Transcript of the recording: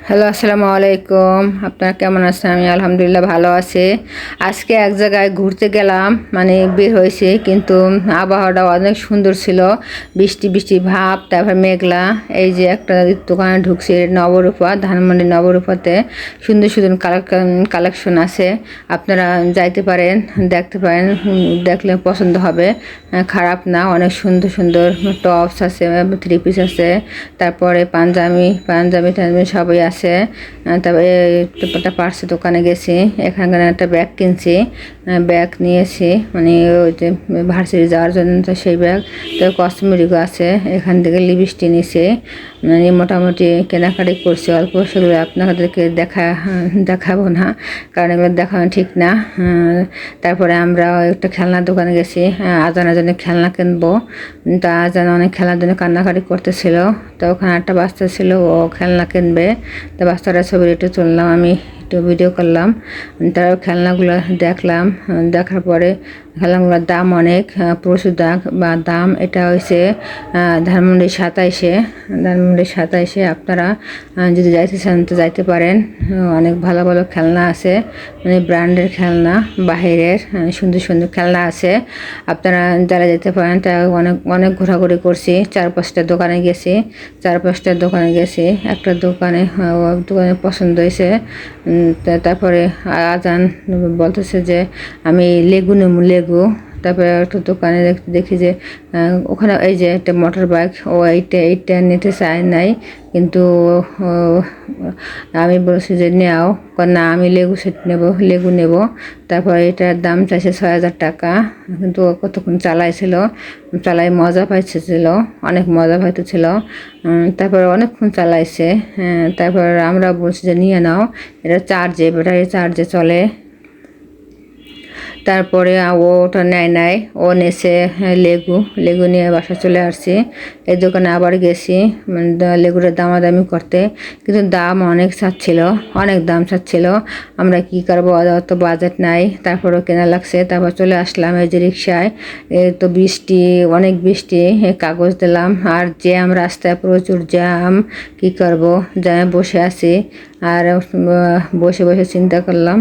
Hello, আসসালামু আলাইকুম। আপনারা কেমন আছেন? আমি আলহামদুলিল্লাহ ভালো আছি। আজকে এক জায়গায় ঘুরতে গেলাম, মানে বের হয়েছে, কিন্তু আবহাওয়াটা অনেক সুন্দর ছিল। বৃষ্টি বৃষ্টি ভাব, তারপর মেঘলা। এই যে একটা দোকানে ঢুকছে, নবরূপা, ধানমন্ডি নবরূপাতে সুন্দর সুন্দর কালেকশন আছে। আপনারা যাইতে পারেন, দেখতে পারেন, দেখলে পছন্দ হবে। খারাপ না, অনেক সুন্দর সুন্দর টপস আছে, থ্রি পিস আছে, তারপরে পাঞ্জাবি পাঞ্জাবি টাঞ্জাবি সবই আছে। তারপরে একটা পার্সের দোকানে গেছি, এখানকার একটা ব্যাগ কিনছি, ব্যাগ নিয়েছি, মানে ওই যে ভার্সিটি যাওয়ার জন্য, তো সেই ব্যাগ। তো কসমেটিকও আছে, এখান থেকে লিপস্টিক নিয়েছি, মানে মোটামুটি কেনাকাটি করছি অল্প। সেগুলো আপনাদেরকে দেখাবো না, কারণ এগুলো দেখানো ঠিক না। তারপরে আমরা একটা খেলনার দোকানে গেছি, আজানের জন্য খেলনা কিনবো। তা আজান অনেক খেলার জন্য কান্নাকাটি করতেছিল, তো ওখানে একটা বাচ্চা ছিল, ও খেলনা কিনবে। তো বাচ্চাটার ছবি একটু তুললাম, আমি একটু ভিডিও করলাম। তার খেলনাগুলো দেখলাম, দেখার পরে খেলনাগুলোর দাম অনেক, প্রচুর দাম। এটা হয়েছে ধানমন্ডি 27-এ আপনারা যদি যাইতে চান তো যাইতে পারেন। অনেক ভালো ভালো খেলনা আছে, মানে ব্র্যান্ডের খেলনা, বাহিরের সুন্দর সুন্দর খেলনা আছে। আপনারা যারা যেতে পারেন, তা অনেক অনেক ঘোরাঘুরি করছি, 4-5টা দোকানে গেছি, 4-5টা দোকানে গেছি। একটা দোকানে পছন্দ হয়েছে। তারপরে আজান বলতেছে যে আমি লেগু নেবো, লেগু। তারপরে একটা দোকানে দেখি যে ওখানে এই যে একটা মোটর বাইক, ও এইটা নিতে চায় নাই, কিন্তু আমি বলছি যে নেও, না আমি লেগু নেব। তারপর এটার দাম চাইছে 6,000 টাকা, কিন্তু ও কতক্ষণ চালাই মজা পাইতেছিল, অনেক মজা পাইতেছিল। তারপর অনেকক্ষণ চালাইছে। তারপর আমরা বলছি যে নিয়ে নাও, এটা ব্যাটারি চার্জে চলে। তারপরে ও ওটা নেয়, ও নেছে লেগু নিয়ে বাসা চলে আসছি। এই দোকানে আবার গেছি, মানে লেগুটার দামাদামি করতে, কিন্তু দাম অনেক দাম চাচ্ছিল। আমরা কি করবো, অত বাজেট নাই, তারপরেও কেনা লাগছে। তারপর চলে আসলাম এই যে রিক্সায়। তো অনেক বৃষ্টি, কাগজ দিলাম, আর জ্যাম, রাস্তায় প্রচুর জ্যাম। কি করব, জ্যামে বসে আছি, আর বসে বসে চিন্তা করলাম